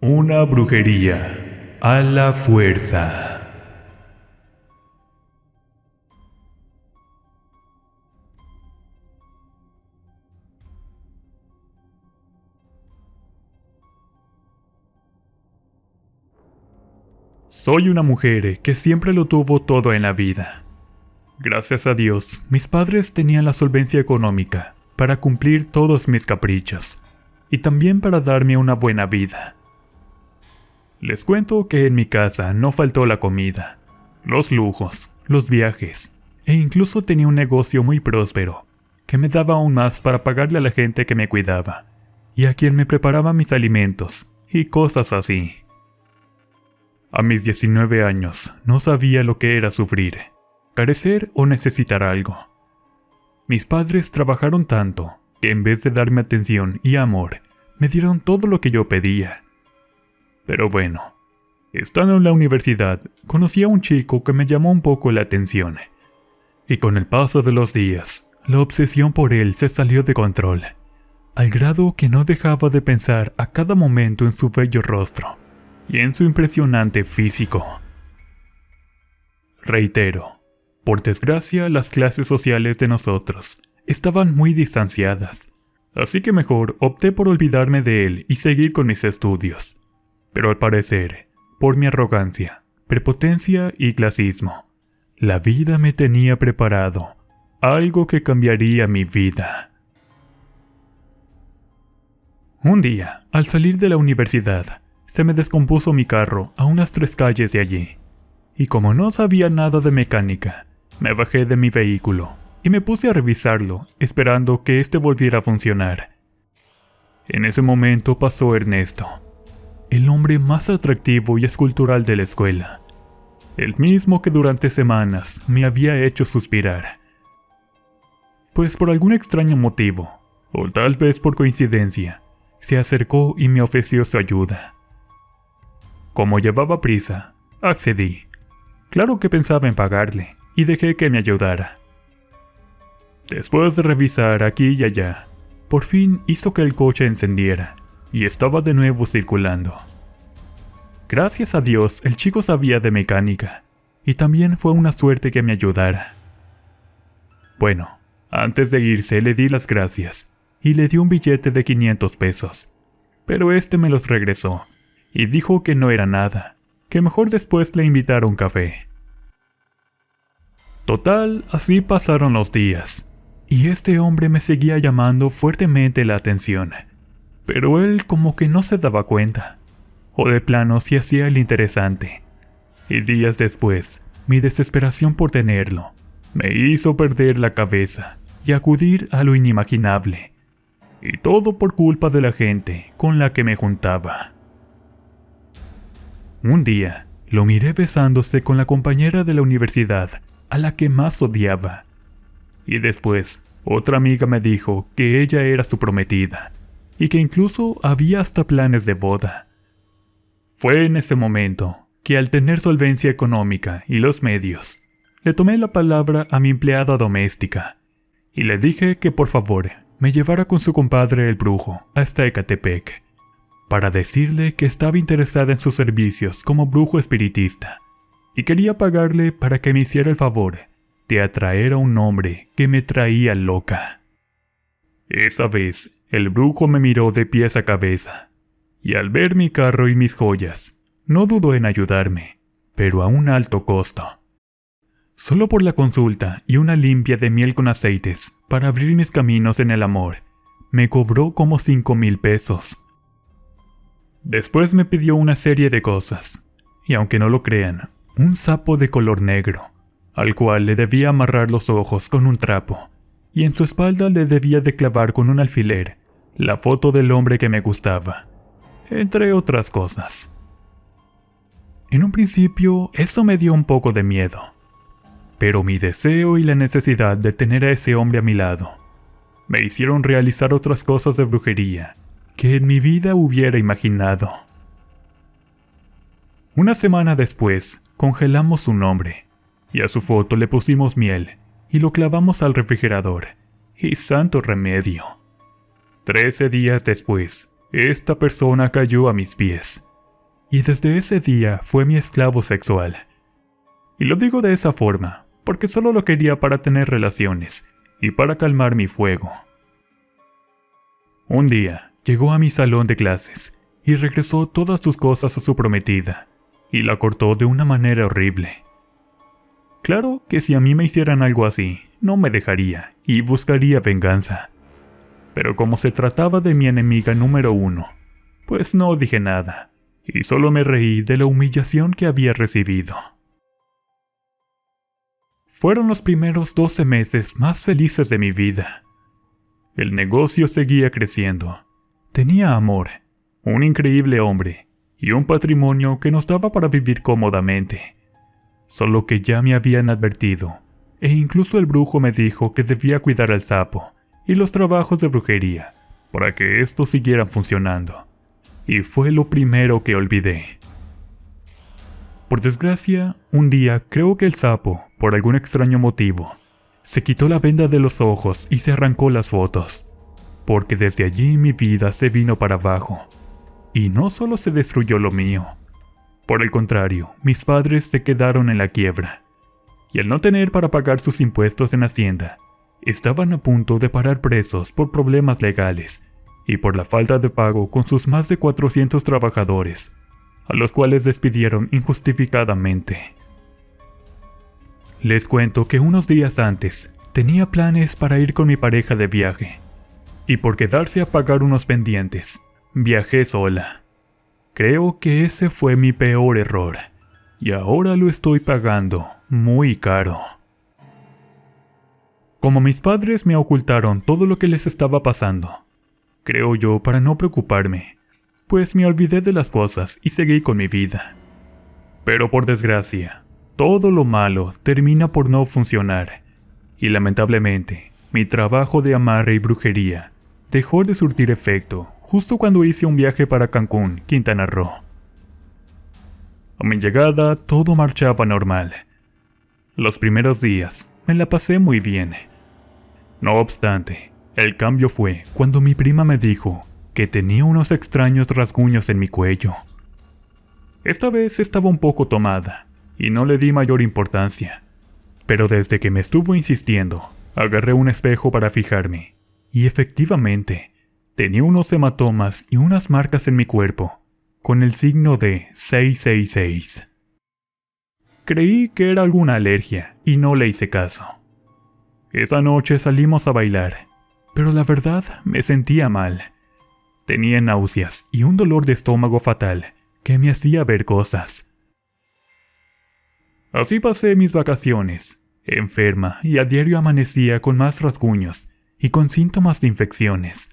Una brujería a la fuerza. Soy una mujer que siempre lo tuvo todo en la vida. Gracias a Dios, mis padres tenían la solvencia económica para cumplir todos mis caprichos y también para darme una buena vida. Les cuento que en mi casa no faltó la comida, los lujos, los viajes, e incluso tenía un negocio muy próspero, que me daba aún más para pagarle a la gente que me cuidaba, y a quien me preparaba mis alimentos, y cosas así. A mis 19 años no sabía lo que era sufrir, carecer o necesitar algo. Mis padres trabajaron tanto que en vez de darme atención y amor, me dieron todo lo que yo pedía. Pero bueno, estando en la universidad, conocí a un chico que me llamó un poco la atención. Y con el paso de los días, la obsesión por él se salió de control, al grado que no dejaba de pensar a cada momento en su bello rostro y en su impresionante físico. Reitero, por desgracia las clases sociales de nosotros estaban muy distanciadas, así que mejor opté por olvidarme de él y seguir con mis estudios. Pero al parecer, por mi arrogancia, prepotencia y clasismo, la vida me tenía preparado algo que cambiaría mi vida. Un día, al salir de la universidad, se me descompuso mi carro a unas 3 calles de allí, y como no sabía nada de mecánica, me bajé de mi vehículo y me puse a revisarlo, esperando que este volviera a funcionar. En ese momento pasó Ernesto, el hombre más atractivo y escultural de la escuela, el mismo que durante semanas me había hecho suspirar. Pues por algún extraño motivo, o tal vez por coincidencia, se acercó y me ofreció su ayuda. Como llevaba prisa, accedí. Claro que pensaba en pagarle, y dejé que me ayudara. Después de revisar aquí y allá, por fin hizo que el coche encendiera, y estaba de nuevo circulando. Gracias a Dios, el chico sabía de mecánica, y también fue una suerte que me ayudara. Bueno, antes de irse le di las gracias, y le di un billete de 500 pesos, pero este me los regresó, y dijo que no era nada, que mejor después le invitara un café. Total, así pasaron los días, y este hombre me seguía llamando fuertemente la atención, pero él como que no se daba cuenta, o de plano se hacía el interesante. Y días después, mi desesperación por tenerlo me hizo perder la cabeza y acudir a lo inimaginable, y todo por culpa de la gente con la que me juntaba. Un día, lo miré besándose con la compañera de la universidad a la que más odiaba, y después otra amiga me dijo que ella era su prometida, y que incluso había hasta planes de boda. Fue en ese momento que, al tener solvencia económica y los medios, le tomé la palabra a mi empleada doméstica, y le dije que por favor me llevara con su compadre el brujo hasta Ecatepec, para decirle que estaba interesada en sus servicios como brujo espiritista, y quería pagarle para que me hiciera el favor de atraer a un hombre que me traía loca. Esa vez, el brujo me miró de pies a cabeza, y al ver mi carro y mis joyas, no dudó en ayudarme, pero a un alto costo. Solo por la consulta y una limpia de miel con aceites para abrir mis caminos en el amor, me cobró como 5,000 pesos. Después me pidió una serie de cosas, y aunque no lo crean, un sapo de color negro, al cual le debía amarrar los ojos con un trapo, y en su espalda le debía de clavar con un alfiler la foto del hombre que me gustaba, entre otras cosas. En un principio eso me dio un poco de miedo, pero mi deseo y la necesidad de tener a ese hombre a mi lado me hicieron realizar otras cosas de brujería que en mi vida hubiera imaginado. Una semana después, congelamos su nombre, y a su foto le pusimos miel, y lo clavamos al refrigerador, y santo remedio. 13 días después, esta persona cayó a mis pies, y desde ese día fue mi esclavo sexual. Y lo digo de esa forma, porque solo lo quería para tener relaciones y para calmar mi fuego. Un día llegó a mi salón de clases y regresó todas sus cosas a su prometida, y la cortó de una manera horrible. Claro que si a mí me hicieran algo así, no me dejaría y buscaría venganza. Pero como se trataba de mi enemiga número 1, pues no dije nada, y solo me reí de la humillación que había recibido. Fueron los primeros 12 meses más felices de mi vida. El negocio seguía creciendo. Tenía amor, un increíble hombre y un patrimonio que nos daba para vivir cómodamente. Solo que ya me habían advertido, e incluso el brujo me dijo que debía cuidar al sapo y los trabajos de brujería para que estos siguieran funcionando. Y fue lo primero que olvidé. Por desgracia, un día creo que el sapo, por algún extraño motivo, se quitó la venda de los ojos y se arrancó las fotos, porque desde allí mi vida se vino para abajo. Y no solo se destruyó lo mío. Por el contrario, mis padres se quedaron en la quiebra. Y al no tener para pagar sus impuestos en Hacienda, estaban a punto de parar presos por problemas legales y por la falta de pago con sus más de 400 trabajadores, a los cuales despidieron injustificadamente. Les cuento que unos días antes tenía planes para ir con mi pareja de viaje, y por quedarse a pagar unos pendientes, viajé sola. Creo que ese fue mi peor error, y ahora lo estoy pagando muy caro. Como mis padres me ocultaron todo lo que les estaba pasando, creo yo para no preocuparme, pues me olvidé de las cosas y seguí con mi vida. Pero por desgracia, todo lo malo termina por no funcionar, y lamentablemente, mi trabajo de amarre y brujería dejó de surtir efecto justo cuando hice un viaje para Cancún, Quintana Roo. A mi llegada, todo marchaba normal. Los primeros días me la pasé muy bien. No obstante, el cambio fue cuando mi prima me dijo que tenía unos extraños rasguños en mi cuello. Esta vez estaba un poco tomada y no le di mayor importancia, pero desde que me estuvo insistiendo, agarré un espejo para fijarme, y efectivamente, tenía unos hematomas y unas marcas en mi cuerpo, con el signo de 666. Creí que era alguna alergia y no le hice caso. Esa noche salimos a bailar, pero la verdad me sentía mal. Tenía náuseas y un dolor de estómago fatal que me hacía ver cosas. Así pasé mis vacaciones, enferma, y a diario amanecía con más rasguños y con síntomas de infecciones.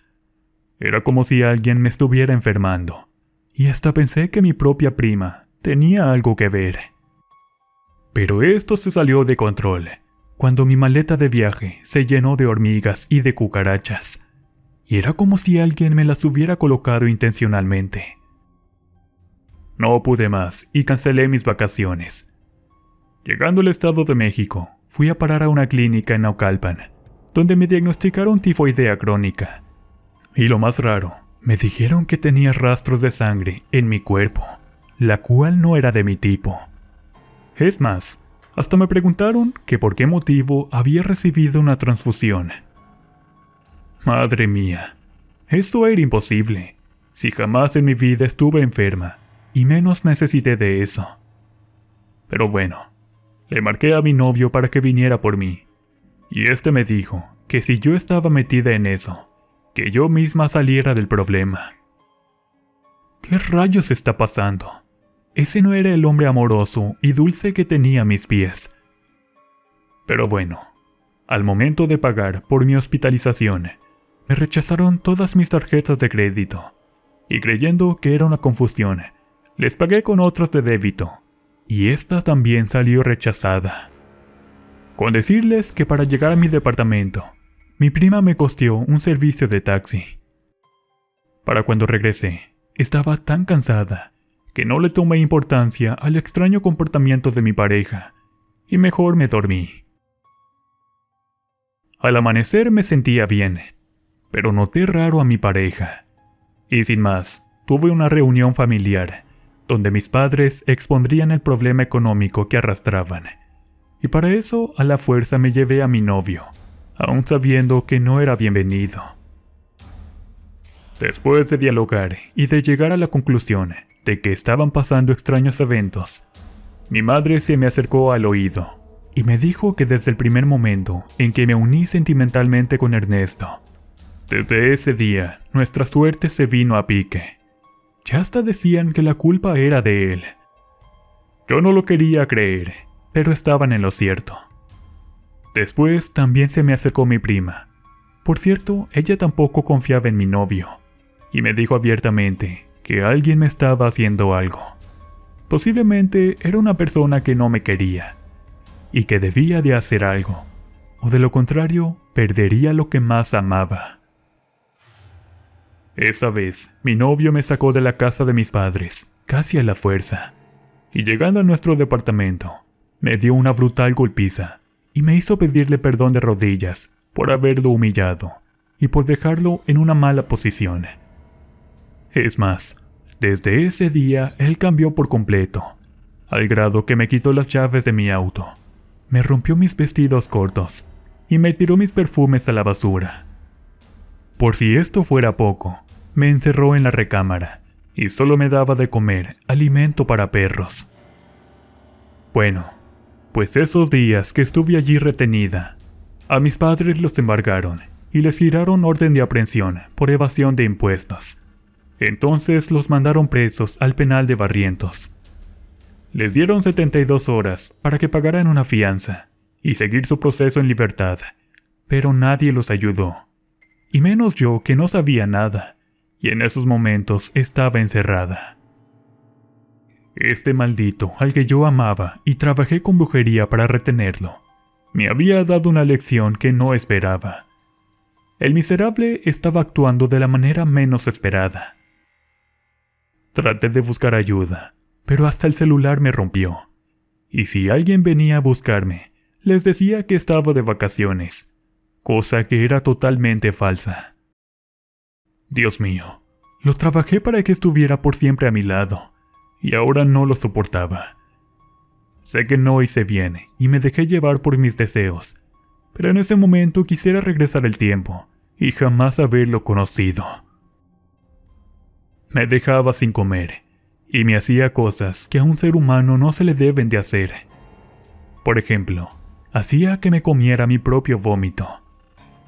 Era como si alguien me estuviera enfermando, y hasta pensé que mi propia prima tenía algo que ver. Pero esto se salió de control, cuando mi maleta de viaje se llenó de hormigas y de cucarachas, y era como si alguien me las hubiera colocado intencionalmente. No pude más y cancelé mis vacaciones. Llegando al Estado de México, fui a parar a una clínica en Naucalpan, donde me diagnosticaron tifoidea crónica. Y lo más raro, me dijeron que tenía rastros de sangre en mi cuerpo, la cual no era de mi tipo. Es más, hasta me preguntaron que por qué motivo había recibido una transfusión. Madre mía, eso era imposible, si jamás en mi vida estuve enferma, y menos necesité de eso. Pero bueno, le marqué a mi novio para que viniera por mí, y este me dijo que si yo estaba metida en eso, que yo misma saliera del problema. ¿Qué rayos está pasando? Ese no era el hombre amoroso y dulce que tenía a mis pies. Pero bueno, al momento de pagar por mi hospitalización, me rechazaron todas mis tarjetas de crédito, y creyendo que era una confusión, les pagué con otras de débito, y esta también salió rechazada. Con decirles que para llegar a mi departamento, mi prima me costeó un servicio de taxi. Para cuando regresé, estaba tan cansada que no le tomé importancia al extraño comportamiento de mi pareja, y mejor me dormí. Al amanecer me sentía bien, pero noté raro a mi pareja, y sin más, tuve una reunión familiar, donde mis padres expondrían el problema económico que arrastraban. Y para eso a la fuerza me llevé a mi novio, aún sabiendo que no era bienvenido. Después de dialogar y de llegar a la conclusión de que estaban pasando extraños eventos, mi madre se me acercó al oído y me dijo que desde el primer momento en que me uní sentimentalmente con Ernesto, desde ese día nuestra suerte se vino a pique. Ya hasta decían que la culpa era de él. Yo no lo quería creer, pero estaban en lo cierto. Después también se me acercó mi prima. Por cierto, ella tampoco confiaba en mi novio, y me dijo abiertamente que alguien me estaba haciendo algo. Posiblemente era una persona que no me quería, y que debía de hacer algo, o de lo contrario, perdería lo que más amaba. Esa vez, mi novio me sacó de la casa de mis padres, casi a la fuerza, y llegando a nuestro departamento, me dio una brutal golpiza, y me hizo pedirle perdón de rodillas por haberlo humillado, y por dejarlo en una mala posición. Es más, desde ese día él cambió por completo, al grado que me quitó las llaves de mi auto, me rompió mis vestidos cortos, y me tiró mis perfumes a la basura. Por si esto fuera poco, me encerró en la recámara y solo me daba de comer alimento para perros. Bueno, pues esos días que estuve allí retenida, a mis padres los embargaron y les giraron orden de aprehensión por evasión de impuestos. Entonces los mandaron presos al penal de Barrientos. Les dieron 72 horas para que pagaran una fianza y seguir su proceso en libertad, pero nadie los ayudó. Y menos yo, que no sabía nada, y en esos momentos estaba encerrada. Este maldito, al que yo amaba y trabajé con brujería para retenerlo, me había dado una lección que no esperaba. El miserable estaba actuando de la manera menos esperada. Traté de buscar ayuda, pero hasta el celular me rompió. Y si alguien venía a buscarme, les decía que estaba de vacaciones, cosa que era totalmente falsa. Dios mío, lo trabajé para que estuviera por siempre a mi lado, y ahora no lo soportaba. Sé que no hice bien y me dejé llevar por mis deseos, pero en ese momento quisiera regresar el tiempo y jamás haberlo conocido. Me dejaba sin comer y me hacía cosas que a un ser humano no se le deben de hacer. Por ejemplo, hacía que me comiera mi propio vómito.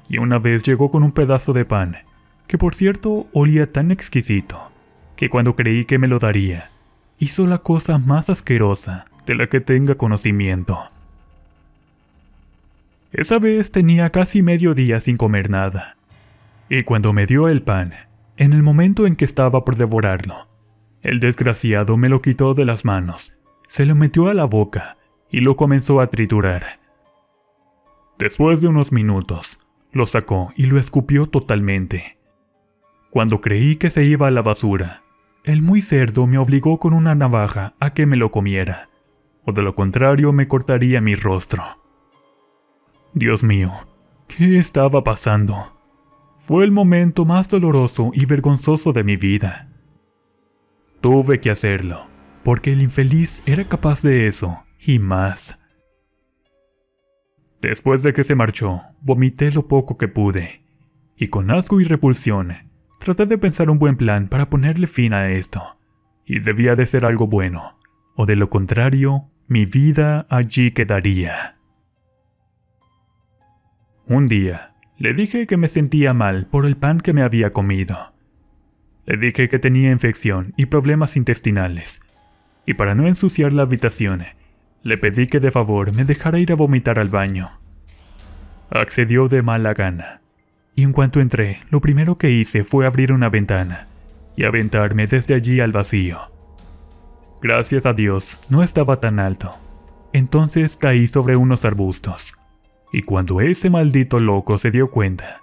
Y una vez llegó con un pedazo de pan, que por cierto olía tan exquisito, que cuando creí que me lo daría, hizo la cosa más asquerosa de la que tenga conocimiento. Esa vez tenía casi medio día sin comer nada, y cuando me dio el pan, en el momento en que estaba por devorarlo, el desgraciado me lo quitó de las manos, se lo metió a la boca y lo comenzó a triturar. Después de unos minutos, lo sacó y lo escupió totalmente. Cuando creí que se iba a la basura, el muy cerdo me obligó con una navaja a que me lo comiera, o de lo contrario me cortaría mi rostro. Dios mío, ¿qué estaba pasando? Fue el momento más doloroso y vergonzoso de mi vida. Tuve que hacerlo, porque el infeliz era capaz de eso, y más. Después de que se marchó, vomité lo poco que pude, y con asco y repulsión, traté de pensar un buen plan para ponerle fin a esto, y debía de ser algo bueno, o de lo contrario, mi vida allí quedaría. Un día, le dije que me sentía mal por el pan que me había comido. Le dije que tenía infección y problemas intestinales, y para no ensuciar la habitación, le pedí que de favor me dejara ir a vomitar al baño. Accedió de mala gana, y en cuanto entré, lo primero que hice fue abrir una ventana y aventarme desde allí al vacío. Gracias a Dios, no estaba tan alto. Entonces caí sobre unos arbustos, y cuando ese maldito loco se dio cuenta,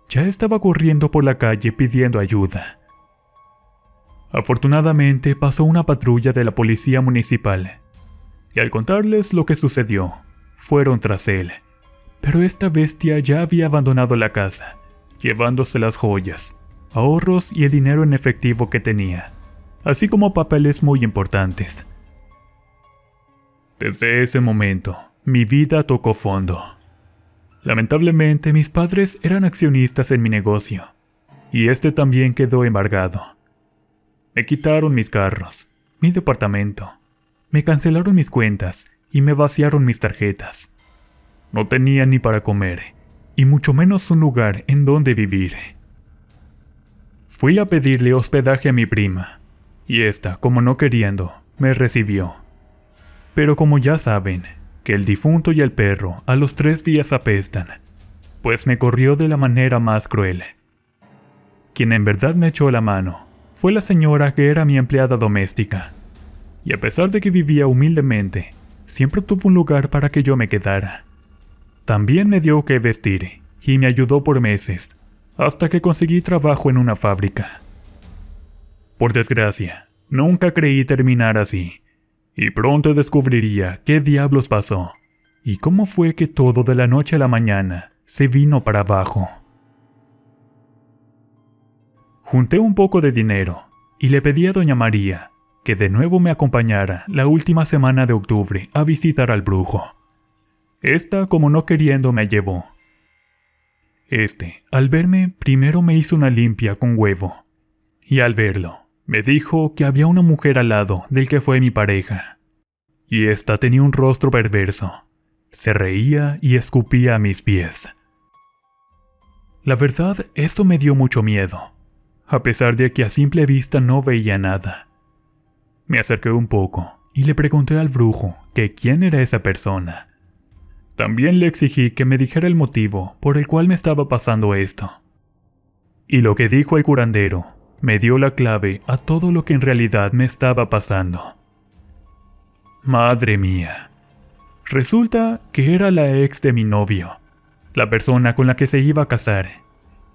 ya estaba corriendo por la calle pidiendo ayuda. Afortunadamente pasó una patrulla de la policía municipal, y al contarles lo que sucedió, fueron tras él. Pero esta bestia ya había abandonado la casa, llevándose las joyas, ahorros y el dinero en efectivo que tenía, así como papeles muy importantes. Desde ese momento, mi vida tocó fondo. Lamentablemente, mis padres eran accionistas en mi negocio, y este también quedó embargado. Me quitaron mis carros, mi departamento, me cancelaron mis cuentas y me vaciaron mis tarjetas. No tenía ni para comer, y mucho menos un lugar en donde vivir. Fui a pedirle hospedaje a mi prima, y esta, como no queriendo, me recibió. Pero como ya saben, que el difunto y el perro a los 3 días apestan, pues me corrió de la manera más cruel. Quien en verdad me echó la mano fue la señora que era mi empleada doméstica, y a pesar de que vivía humildemente, siempre tuvo un lugar para que yo me quedara. También me dio que vestir y me ayudó por meses, hasta que conseguí trabajo en una fábrica. Por desgracia, nunca creí terminar así, y pronto descubriría qué diablos pasó, y cómo fue que todo de la noche a la mañana se vino para abajo. Junté un poco de dinero, y le pedí a doña María que de nuevo me acompañara la última semana de octubre a visitar al brujo. Esta, como no queriendo, me llevó. Al verme, primero me hizo una limpia con huevo, y al verlo, me dijo que había una mujer al lado del que fue mi pareja, y esta tenía un rostro perverso, se reía y escupía a mis pies. La verdad, esto me dio mucho miedo, a pesar de que a simple vista no veía nada. Me acerqué un poco y le pregunté al brujo que quién era esa persona. También le exigí que me dijera el motivo por el cual me estaba pasando esto. Y lo que dijo el curandero me dio la clave a todo lo que en realidad me estaba pasando. Madre mía. Resulta que era la ex de mi novio, la persona con la que se iba a casar.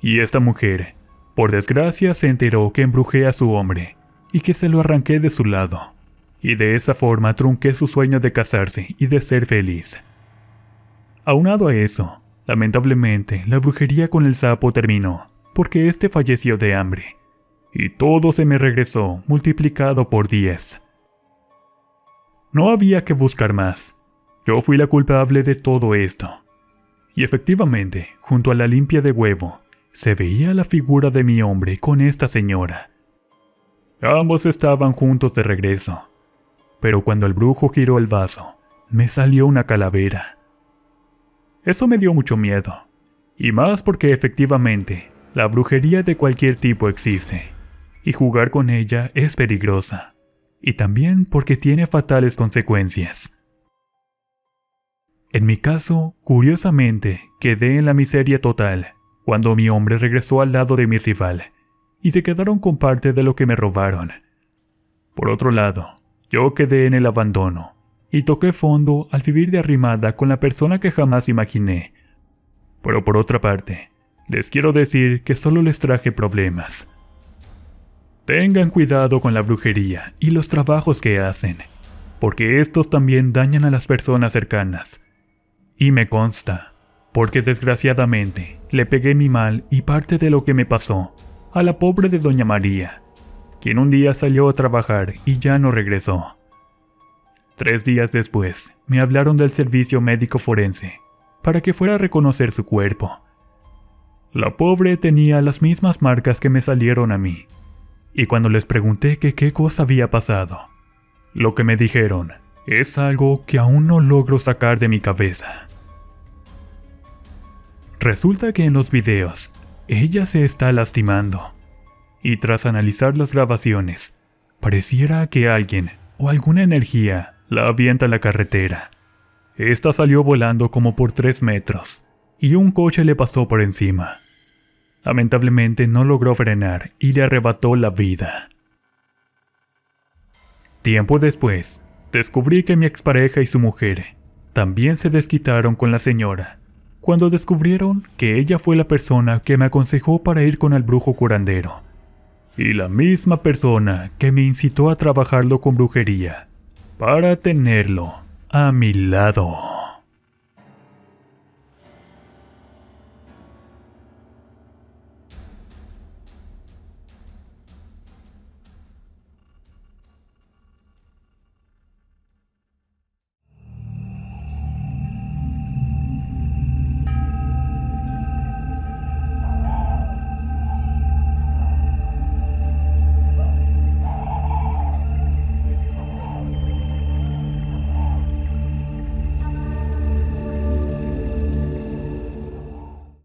Y esta mujer, por desgracia, se enteró que embrujé a su hombre y que se lo arranqué de su lado. Y de esa forma trunqué su sueño de casarse y de ser feliz. Aunado a eso, lamentablemente, la brujería con el sapo terminó, porque este falleció de hambre, y todo se me regresó multiplicado por 10. No había que buscar más. Yo fui la culpable de todo esto. Y efectivamente, junto a la limpia de huevo, se veía la figura de mi hombre con esta señora. Ambos estaban juntos de regreso, pero cuando el brujo giró el vaso, me salió una calavera. Eso me dio mucho miedo, y más porque efectivamente, la brujería de cualquier tipo existe, y jugar con ella es peligrosa, y también porque tiene fatales consecuencias. En mi caso, curiosamente, quedé en la miseria total, cuando mi hombre regresó al lado de mi rival, y se quedaron con parte de lo que me robaron. Por otro lado, yo quedé en el abandono, y toqué fondo al vivir de arrimada con la persona que jamás imaginé. Pero por otra parte, les quiero decir que solo les traje problemas. Tengan cuidado con la brujería y los trabajos que hacen, porque estos también dañan a las personas cercanas. Y me consta, porque desgraciadamente le pegué mi mal y parte de lo que me pasó a la pobre de doña María, quien un día salió a trabajar y ya no regresó. 3 días después, me hablaron del servicio médico forense para que fuera a reconocer su cuerpo. La pobre tenía las mismas marcas que me salieron a mí, y cuando les pregunté que qué cosa había pasado, lo que me dijeron es algo que aún no logro sacar de mi cabeza. Resulta que en los videos, ella se está lastimando, y tras analizar las grabaciones, pareciera que alguien o alguna energía la avienta a la carretera. Esta salió volando como por 3 metros, y un coche le pasó por encima. Lamentablemente no logró frenar y le arrebató la vida. Tiempo después, descubrí que mi expareja y su mujer también se desquitaron con la señora, cuando descubrieron que ella fue la persona que me aconsejó para ir con el brujo curandero, y la misma persona que me incitó a trabajarlo con brujería, para tenerlo a mi lado.